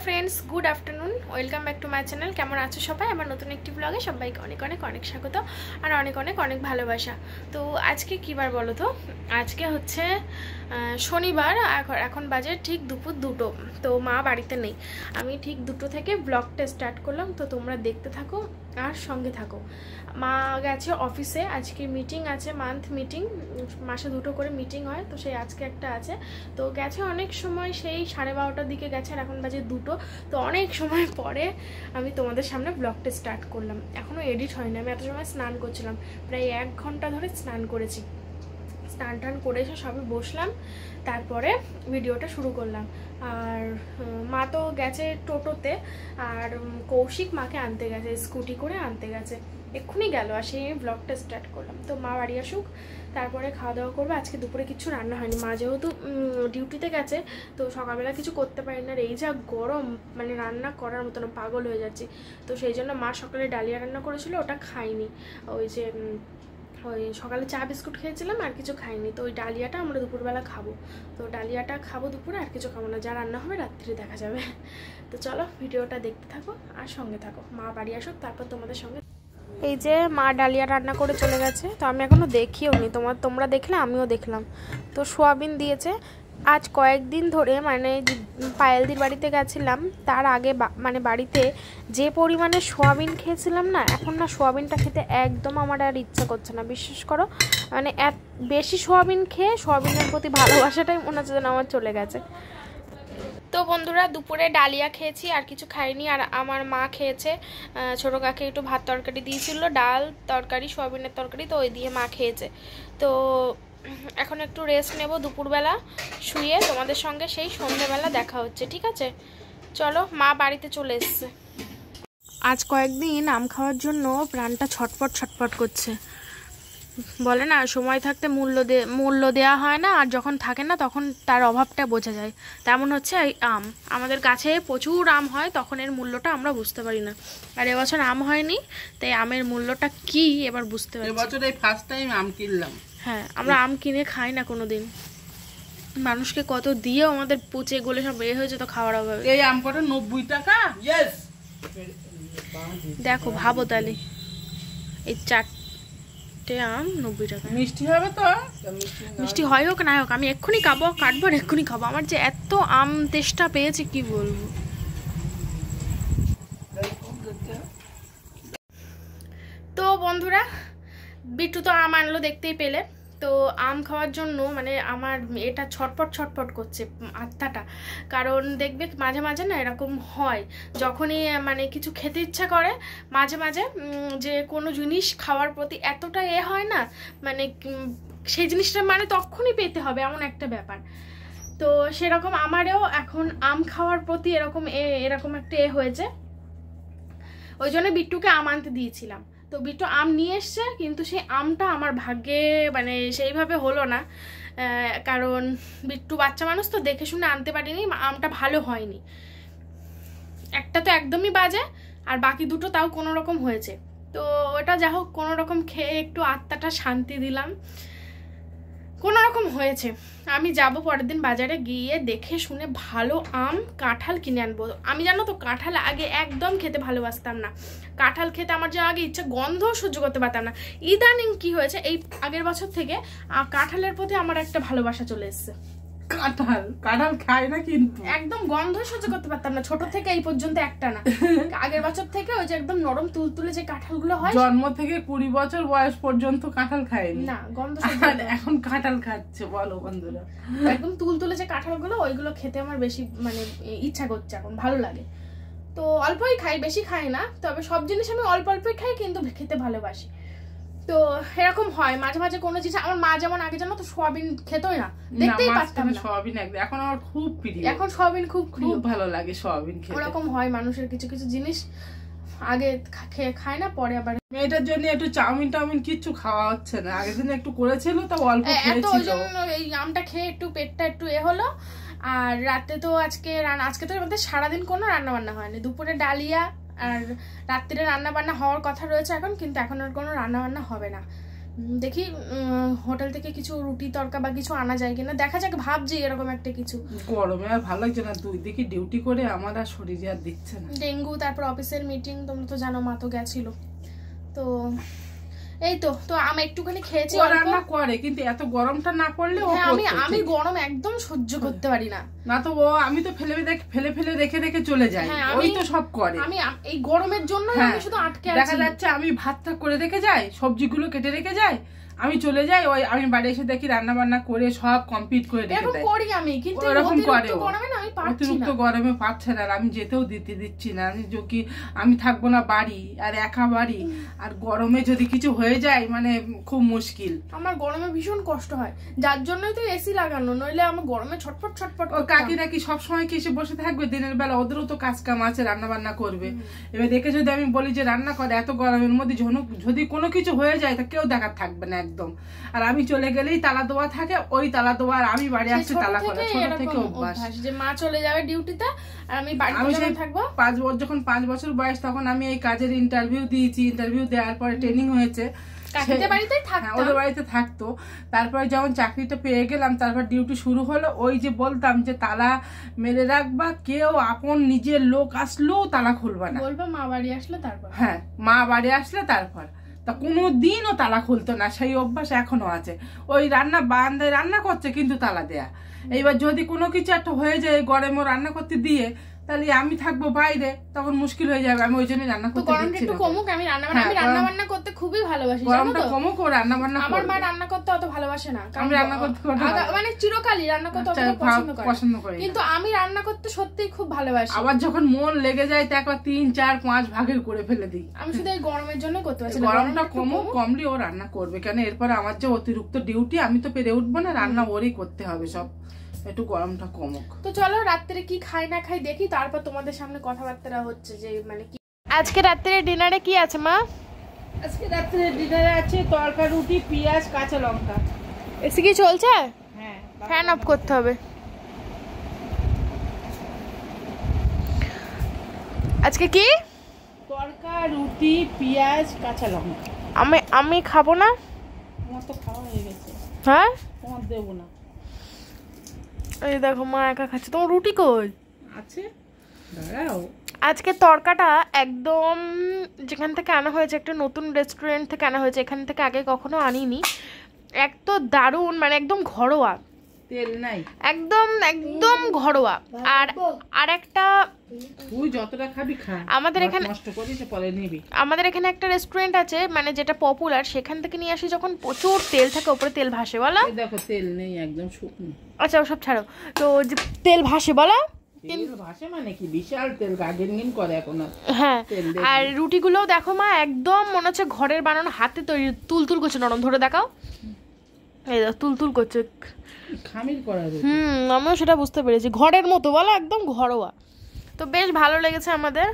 Friends good afternoon welcome back to my channel केमन आछो सबाई आमार नतून एकटी ब्लगे सबाइके अनेक अनेक अनेक स्वागत और अनेक अनेक अनेक भालोबासा। तो आज के कि बार बोलो तो आज के होच्छे शनिवार एखन बाजे ठीक दुपुर दुटो। तो मा बाड़ीते नेই आमी ठीक दुटो थेके ब्लगटा स्टार्ट करलाम। तो तोमरा देखते थाको और संगे थाको। मा गेছে অফিসে আজকে মিটিং আছে মান্থ মিটিং মাসে দুটো করে মিটিং হয় তো সেই আজকে একটা আছে তো গেছে অনেক সময় সেই 12:30টার দিকে গেছে আর এখন বাজে দুটো। তো অনেক সময় পরে আমি তোমাদের সামনে ব্লগটা স্টার্ট করলাম। এখনো এডিট হয়নি। আমি এত সময় স্নান করছিলাম প্রায় 1 ঘন্টা ধরে স্নান করেছি। স্নান টান করে এসে সবে বসলাম তারপরে ভিডিওটা শুরু করলাম। আর মা তো গেছে টোটোতে আর কৌশিক মাকে আনতে গেছে স্কুটি করে আনতে গেছে এক্ষুনি গেল আর সেই ব্লগটা স্টার্ট করলাম। তো মা বাড়ি আসুক তারপরে খাওয়া দাওয়া করবো। আজকে দুপুরে কিছু রান্না হয়নি মা যেহেতু ডিউটিতে গেছে তো সকালবেলা কিছু করতে পারি না। আর এই যা গরম মানে রান্না করার মতো না পাগল হয়ে যাচ্ছি। তো সেই জন্য মা সকালে ডালিয়া রান্না করেছিল ওটা খাইনি। ওই যে ওই সকালে চা বিস্কুট খেয়েছিলাম আর কিছু খাইনি। তো ওই ডালিয়াটা আমরা দুপুরবেলা খাবো। তো ডালিয়াটা খাবো দুপুরে আর কিছু খাবো না। যা রান্না হবে রাত্রে দেখা যাবে। তো চলো ভিডিওটা দেখতে থাকো আর সঙ্গে থাকো। মা বাড়ি আসুক তারপর তোমাদের সঙ্গে। এই যে মা ডালিয়া রান্না করে চলে গেছে। তো আমি এখনো দেখিও নি তোমরা দেখলে আমিও দেখলাম। তো সোয়াবিন দিয়েছে। আজ কয়েকদিন ধরে মানে পায়েলদির বাড়িতে গেছিলাম তার আগে মানে বাড়িতে যে পরিমাণে সোয়াবিন খেয়েছিলাম না এখন না সোয়াবিনটা খেতে একদম আমার আর ইচ্ছা করছে না। বিশ্বাস করো মানে বেশি সোয়াবিন খেয়ে সোয়াবিনের প্রতি ভালোবাসাটাই মনে হচ্ছে যেন আমার চলে গেছে। তো বন্ধুরা দুপুরে ডালিয়া খেয়েছি আর কিছু খাইনি। আর আমার মা খেয়েছে ছোটো কাকে একটু ভাত তরকারি দিয়েছিল ডাল তরকারি সোয়াবিনের তরকারি তো ওই দিয়ে মা খেয়েছে। তো এখন একটু রেস্ট নেব দুপুরবেলা শুয়ে তোমাদের সঙ্গে সেই সন্ধ্যেবেলা দেখা হচ্ছে ঠিক আছে। চলো মা বাড়িতে চলে এসছে। আজ কয়েকদিন আম খাওয়ার জন্য প্রাণটা ছটফট ছটফট করছে। বলে না সময় থাকতে মূল্য দেওয়া হয় না আর যখন থাকে না তখন তার অভাবটা বোঝা যায়। তেমন হচ্ছে এই আম আমাদের গাছে প্রচুর আম হয় তখন এর মূল্যটা আমরা বুঝতে পারি না। আর এবছর আম হয়নি তাই আমের মূল্যটা কি এবার বুঝতে পারি। এবছর এই ফার্স্ট টাইম আম কিনলাম। হ্যাঁ আমরা আম কিনে খাই না কোনোদিন। মানুষকে কত দিয়েও আমাদের পচে গলে সব বের হয়েছে তো খাওয়ার অভাবে। এই আম কটা 90 টাকা। ইয়েস দেখো ভাবো তাহলে এই 4টে আম 90 টাকা। মিষ্টি হবে তো? মিষ্টি হয় হোক না হোক আমি এক্ষুনি কাটবো আর এক্ষুনি খাবো। আমার যে এত আম তেষ্টা পেয়েছে কি বলবো। তো বন্ধুরা বিট্টু তো আম আনলো দেখতেই পেলে। তো আম খাওয়ার জন্য মানে আমার এটা ছটপট ছটপট করছে আত্মাটা। কারণ দেখবে মাঝে মাঝে না এরকম হয় যখনই মানে কিছু খেতে ইচ্ছা করে মাঝে মাঝে যে কোনো জিনিস খাওয়ার প্রতি এতটা হয় না মানে সেই জিনিসটা মানে তখনই পেতে হবে এমন একটা ব্যাপার। তো সেরকম আমারও এখন আম খাওয়ার প্রতি এরকম একটা হয়েছে। ওই জন্য বিট্টুকে আম আনতে দিয়েছিলাম। তো বিট্টু আম নিয়ে এসছে কিন্তু সেই আমটা আমার ভাগ্যে মানে সেইভাবে হলো না। কারণ বিট্টু বাচ্চা মানুষ তো দেখে শুনে আনতে পারিনি আমটা ভালো হয়নি। একটা তো একদমই বাজে আর বাকি দুটো তাও কোনো রকম হয়েছে। তো ওটা যা হোক কোনো রকম খেয়ে একটু আত্মাটা শান্তি দিলাম। কোনো রকম হয়েছে। আমি যাব পরের দিন বাজারে গিয়ে দেখে শুনে ভালো আম কাঁঠাল কিনে আনবো। আমি জানো তো কাঁঠাল আগে একদম খেতে ভালোবাসতাম না। কাঁঠাল খেতে আমার যে আগে ইচ্ছা গন্ধও সহ্য করতে পারতাম না। ইদানিং কি হয়েছে এই আগের বছর থেকে কাঁঠালের প্রতি আমার একটা ভালোবাসা চলে এসছে। কাঁঠাল খাই না কিন্তু একদম গন্ধ সহ্য করতে পারতাম না ছোট থেকে এই পর্যন্ত একটা না। আগের বছর থেকে ওই যে একদম নরম তুলতুলে যে কাঁঠালগুলো হয় জন্ম থেকে 20 বছর বয়স পর্যন্ত কাঁঠাল খাইনি না গন্ধ এখন কাঁঠাল খাচ্ছে বলো বন্ধুরা। একদম তুলতুলে যে কাঁঠালগুলো ওইগুলো খেতে আমার বেশি মানে ইচ্ছা করছে এখন ভালো লাগে। তো অল্পই খাই বেশি খাই না তবে সব জিনিস আমি অল্প অল্পই খাই কিন্তু খেতে ভালোবাসি। তো এরকম হয় মাঝে মাঝে কোনো জিনিস আমার মা যেমন আগে জানো তো সোয়াবিন খেতোই না দেখতেই পারতাম না। সোয়াবিন এখন আমার খুব প্রিয়। এখন সোয়াবিন খুব ভালো লাগে সোয়াবিন খেতে। ওরকম হয় মানুষের কিছু কিছু জিনিস আগে খায় না পরে আবার। মেয়েটার জন্য একটু চাউমিন কিচ্ছু খাওয়া হচ্ছে না। আগের দিন একটু করেছিল তো অল্প খেয়েছিল। ওই জন্য এই আমটা খেয়ে একটু পেটটা একটু হলো। আর রাতে তো আজকে তো আমাদের সারাদিন কোনো রান্না বান্না হয়নি। দুপুরে ডালিয়া আর রাত্রে রান্না বান্না হওয়ার কথা রয়েছে এখন কিন্তু এখন আর কোনো রান্না বান্না হবে না। দেখি হোটেল থেকে কিছু রুটি তরকা বা কিছু আনা যায় কিনা, দেখা যাক, ভাবছি এরকম একটা কিছু। গরমে আর ভালো লাগছে না, 2 দিকে ডিউটি করে আমার আর শরীরে আর দিচ্ছে না। ডেঙ্গু, তারপর অফিসের মিটিং, তোমরা তো জানো, মা তো গেছিল। তো এই তো আমি একটুখানি খেয়েছি। রান্না করে কিন্তু এত গরমটা না পড়লে ও আমি গরম একদম সহ্য করতে পারি না। না তো ও, আমি তো ফেলে রেখে চলে যাই, ওই তো সব করে। আমি এই গরমের জন্য আমি শুধু আটকে আছি। দেখা যাচ্ছে আমি ভাতটা করে রেখে যাই, সবজিগুলো কেটে রেখে যাই, আমি চলে যাই, ওই আমি বাড়ি এসে দেখি রান্না বান্না করে সব কমপ্লিট করে রেখে দেয়। এরকম করি আমি, কিন্তু এরকম করে গরমে না আমি পারছি না। অতিরিক্ত গরমে পারছে না, আমি যেতেও দিচ্ছি না। আমি থাকবো না বাড়ি, আর একা বাড়ি, আর গরমে যদি কিছু হয়ে যায় মানে খুব মুশকিল। আমার গরমে ভীষণ কষ্ট হয়, যার জন্যই তো এসি লাগানো, নইলে আমার গরমে ছটফট ও কাকিরা কি সবসময় কি এসে বসে থাকবে? দিনের বেলা ওদেরও তো কাজ কাম আছে, রান্না বান্না করবে। এবার দেখে যদি আমি বলি যে রান্না করে, এত গরমের মধ্যে যদি কোনো কিছু হয়ে যায় তা কেউ দেখার থাকবে না একদম। আর আমি চলে গেলেই তালা দেওয়া থাকে, ওই তালা দেওয়া, আর আমি বাড়ি আসছি তালা করা, ছোট থেকে অভ্যাস যে মা চলে যাবে ডিউটিতে আর আমি বাড়িতে থাকবো। 5 বছর বয়স তখন আমি এই কাজের ইন্টারভিউ দিয়েছি, ইন্টারভিউ দেওয়ার পরে ট্রেনিং হয়েছে, ওদের বাড়িতে থাকতো। তারপরে যখন চাকরিটা পেয়ে গেলাম, তারপর ডিউটি শুরু হলো, ওই যে বলতাম যে তালা মেরে রাখবা, কেউ আপন নিজের লোক আসলেও তালা খুলবা না, বলবা মা বাড়ি আসলে তারপর। হ্যাঁ, মা বাড়ি আসলে তারপর। তা কোনোদিনও তালা খুলতো না, সেই অভ্যাস এখনো আছে। ওই বারান্দায় রান্না করছে কিন্তু তালা দেয়া। এইবার যদি কোনো কিছু একটা হয়ে যায় গরমে রান্না করতে দিয়ে, তাহলে আমি থাকবো বাইরে, তখন মুশকিল হয়ে যাবে। আমি ওই জন্য রান্না করতে দিচ্ছি না। আমি রান্না বান্না করতে খুবই ভালোবাসি, গরমটা কমুক, ও রান্না বান্না আমার মা রান্না করতে অত ভালোবাসে না, আমি রান্না করতে মানে চিরকালই রান্না করতে পছন্দ করি, কিন্তু আমি রান্না করতে সত্যিই খুব ভালোবাসি। আবার যখন মন লেগে যায় তা একবার 3, 4, 5 ভাগের করে ফেলে দিই। আমি শুধু এই গরমের জন্য করতে পারছি না। গরমটা কমলে ও রান্না করবে, কেন এরপরে আমার যে অতিরিক্ত ডিউটি, আমি তো পেরে উঠবো না, রান্না ওরই করতে হবে সব। একটু গরমটা কমুক। তো চলো রাত্রে কি খাই না খাই দেখি, তারপর তোমাদের সামনে কথাবার্তা হচ্ছে যে মানে কি। আজকে রাত্রে ডিনারে কি আছে মা? আজকে রাত্রে ডিনারে আছে তরকা, রুটি, পেঁয়াজ, কাঁচা লঙ্কা। এসি কি চলছে? হ্যাঁ, ফ্যান অফ করতে হবে। আজকে কি? তরকা, রুটি, পেঁয়াজ, কাঁচা লঙ্কা। আমি খাবো না। আমার তো খাওয়া হয়ে গেছে। হ্যাঁ, তোমার দেবো না। এই দেখো মা একা খাচ্ছে। তোমার রুটি কই? আছে, দাঁড়াও। আজকে তরকাটা একদম যেখান থেকে আনা হয়েছে, একটা নতুন রেস্টুরেন্ট থেকে আনা হয়েছে, এখান থেকে আগে কখনো আনিনি। এক তো দারুণ, মানে একদম ঘরোয়া, তেল নাই, একদম ঘরোয়া। আর একটা তুই যতটা খাবি খা, আমাদের এখানে নষ্ট করিস পরে নিবি। আমাদের এখানে একটা রেস্টুরেন্ট আছে, মানে যেটা পপুলার, সেখান থেকে নিয়ে আসি যখন প্রচুর তেল থাকে, উপরে তেল ভাসে বলা। দেখো তেল নেই, একদম শুকনো। আচ্ছা ওসব ছাড়ো, তো যে তেল ভাসে বলা, তেল ভাসে মানে কি বিশাল তেল গার্ডেনিং করে এখন। হ্যাঁ, আর রুটিগুলোও দেখো মা একদম মনে হচ্ছে ঘরের বানানো, হাতে তৈরি, তুলতুল করছে, নরম, ধরে দেখাও, এই দেখো তুলতুল করছে, খামির করা রুটি। আমিও সেটা বুঝতে পেরেছি, ঘরের মতো বলা, একদম ঘরোয়া। তো বেশ ভালো লেগেছে আমাদের,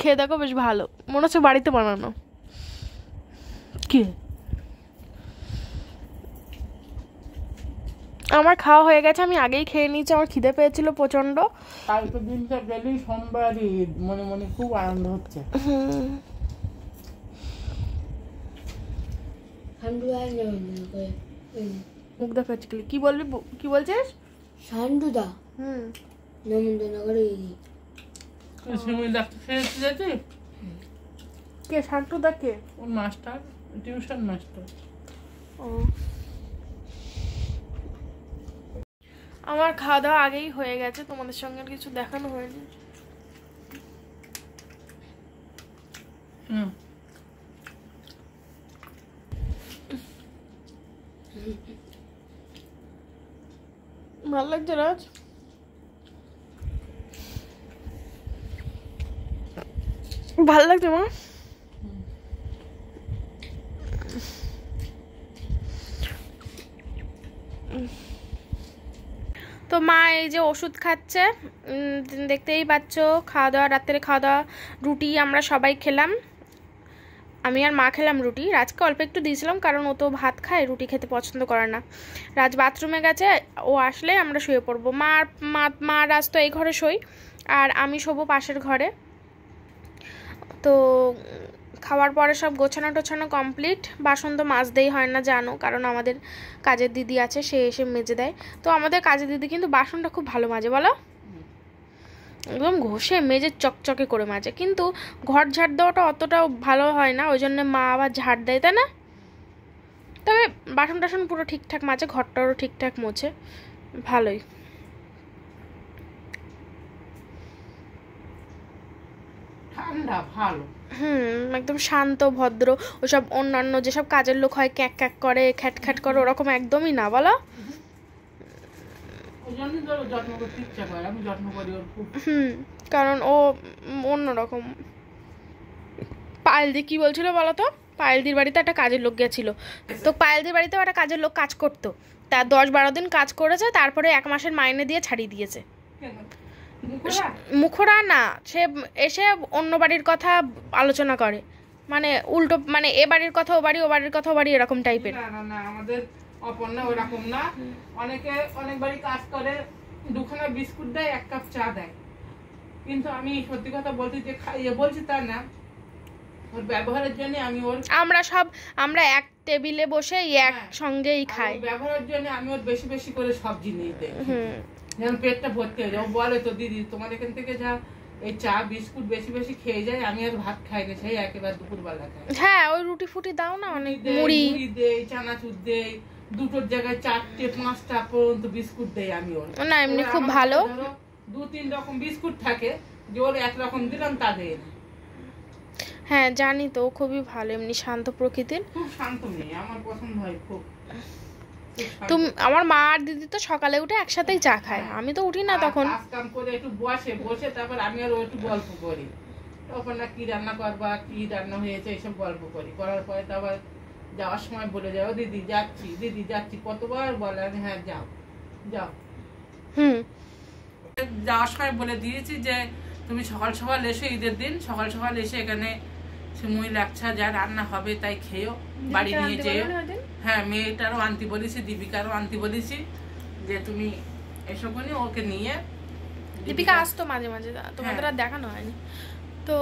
খেয়ে দেখো, বেশ ভালো মনে হচ্ছে বাড়িতে বানানো। কি আমার খাওয়া হয়ে গেছে, আমি আগেই খেয়ে নিয়েছি, আমার খিদে পেয়েছিল প্রচন্ড। কালকে দিনটা গেলেই সোমবারই, মনে মনে খুব আনন্দ হচ্ছে। মুখ দেখাচ্ছি, কি বলবি, কি বলছিস? সান্ডুদা নমন্দনগরে কে শান্তুদা? কে? ওর মাস্টার, টিউশন মাস্টার। আমার খাওয়া দাওয়া আগেই হয়ে গেছে, তোমাদের সঙ্গে কিছু দেখানো হয়নি। ভালো লাগছে রাজ? ভালো লাগছে মা? তো মা এই যে ওষুধ খাচ্ছে, দেখতেই পাচ্ছ। খাওয়া দাওয়া, রাত্রে খাওয়া দাওয়া, রুটি আমরা সবাই খেলাম, আমি আর মা খেলাম রুটি। রাজকে অল্প একটু দিয়েছিলাম, কারণ ও তো ভাত খায়, রুটি খেতে পছন্দ করে না। রাজ বাথরুমে গেছে, ও আসলে আমরা শুয়ে পড়বো। মা রাজ তো এই ঘরে শোই, আর আমি শোবো পাশের ঘরে। তো খাওয়ার পরে সব গোছানো টোছানো কমপ্লিট। বাসন তো মাজতেই হয় না জানো, কারণ আমাদের কাজের দিদি আছে, সে এসে মেজে দেয়। তো আমাদের কাজের দিদি কিন্তু বাসনটা খুব ভালো মাজে, বলো একদম ঘষে মেজে চকচকে করে মাজে। কিন্তু ঘর ঝাড় দেওয়াটা অতটাও ভালো হয় না, ওই জন্য মা আবার ঝাড় দেয়, তাই না? তবে বাসন টাসন পুরো ঠিকঠাক মাজে, ঘরটারও ঠিকঠাক মোছে, ভালোই। ঠান্ডা ভালো। একদম শান্ত ভদ্র। ওসব অন্যান্য যেসব কাজের লোক হয় ক্যাক ক্যাক করে, খ্যাট খ্যাট করে, ওরকম একদমই না, বলো? কারণ ও অন্যরকম। পায়েলদি কি বলছিল বলো তো? পায়েলদির বাড়িতে একটা কাজের লোক গেছিল, তো পায়েলদির বাড়িতেও একটা কাজের লোক কাজ করতো। তার 10-12 দিন কাজ করেছে, তারপরে 1 মাসের মাইনে দিয়ে ছাড়িয়ে দিয়েছে। মুখরা না, সে এসে অন্য বাড়ির কথা আলোচনা করে, মানে উল্টো, মানে এ বাড়ির কথা ও বাড়ি, ও বাড়ির কথা ও বাড়ি, এরকম টাইপের। না আমাদের অপর্ণা ওরকম না। অনেকে অনেক বাড়ি কাজ করে, 2খানা বিস্কুট দেয়, 1 কাপ চা দেয়। কিন্তু আমি সত্যি কথা বলতে যে খাইয়ে বলছি তা না, ওর ব্যবহারের জন্য আমি আমরা এক টেবিলে বসে এক সঙ্গেই খাই। ব্যবহারের জন্য আমি ওর বেশি বেশি করে সবজি নিয়ে দেই, যেন পেটটা ভর্তি হয়ে যায়। ও বলে তো দিদি তোমার এখান থেকে যা এই চা বিস্কুট বেশি বেশি খেয়ে যায়, আমি আর ভাত খাই না, সেই একেবারে দুপুরবেলা খাই। হ্যাঁ, ওই রুটি ফুটি দাও না, অনেক মুড়ি দেই, চানাচুর দেই, 2টোর জায়গায় 4টে 5টা পর্যন্ত বিস্কুট দেই আমি ওর। না এমনি খুব ভালো। 2-3 রকম বিস্কুট থাকে, যে ওর একরকম দিলাম তা দেয় না। হ্যাঁ জানি তো, খুবই ভালো, এমনি শান্ত প্রকৃতির, খুব শান্ত মেয়ে, আমার পছন্দ হয় খুব। তুমি আমার মা আর দিদি তো সকালে উঠে একসাথেই চা খায়, আমি তো উঠি না তখন। কাজ কাম করে একটু বসে তারপর আমি আর একটু গল্প করি, তখন না কি রান্না করবা, কি রান্না হয়েছে এইসব গল্প করি। করার পরে তো আবার যাওয়ার সময় বলে যাও দিদি যাচ্ছি, কতবার বলে আমি হ্যাঁ যাও। যাওয়ার সময় বলে দিয়েছি যে তুমি সকাল সকাল এসে, ঈদের দিন সকাল সকাল এসে এখানে সিমুই লাচ্ছা যা রান্না হবে তাই খেয়েও, বাড়ি নিয়ে যেও। হ্যাঁ, মেয়েটারও আনতে বলেছি, দীপিকারও আনতে বলেছি, যে তুমি এসো কোনি ওকে নিয়ে। দীপিকা আসতো মাঝে মাঝে, তোমাদের আর দেখানো হয়নি। তো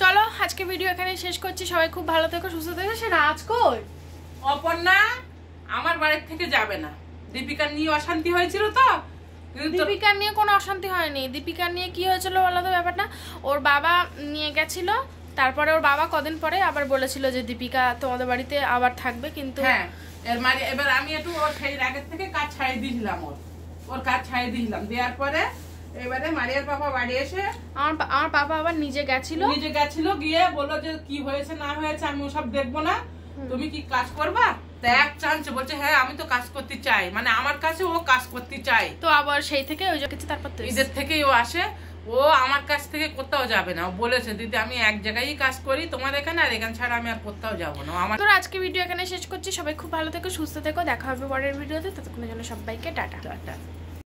চলো আজকে ভিডিও এখানে শেষ করছি। সবাই খুব ভালো থেকো, সুস্থ থেকো। সে রাজ কই? অপর্ণা আমার বাড়ির থেকে যাবে না, দীপিকার নিয়ে অশান্তি হয়েছিল তো। দীপিকার নিয়ে কোনো অশান্তি হয়নি। দীপিকার নিয়ে কি হয়েছিল বলো তো ব্যাপারটা? ওর বাবা নিয়ে গেছিল, তারপরে ওর বাবা কদিন পরে আবার বলেছিল যে দীপিকা তোমাদের বাড়িতে আবার থাকবে, কিন্তু হ্যাঁ এবার আমি একটু ওর সেই আগের থেকে কাজ ছাড়িয়ে দিয়েছিলাম, ওর কাজ ছাড়িয়ে দিয়েছিলাম। দেওয়ার পরে এবারে মারিয়ার পাপা বাড়ি এসে আমার পাপা আবার নিজে গেছিল, গিয়ে বললো যে কি হয়েছে না হয়েছে আমি ওসব দেখবো না, তুমি কি কাজ করবা? এক চান্স বলছে হ্যাঁ আমি তো কাজ করতে চাই, মানে আমার কাছে ও কাজ করতে চাই। তো আবার সেই থেকে ওই কিছু, তারপর তো ঈদের থেকেই ও আসে, ও আমার কাছ থেকে কোথাও যাবে না। ও বলেছে দিদি আমি এক জায়গায় কাজ করি তোমার এখানে, আর এখান ছাড়া আমি আর কোথাও যাবো না। আমার তো আজকে ভিডিও এখানে শেষ করছি। সবাই খুব ভালো থেকো, সুস্থ থেকো, দেখা হবে পরের ভিডিওতে। ততক্ষণের জন্য সবাইকে টাটা।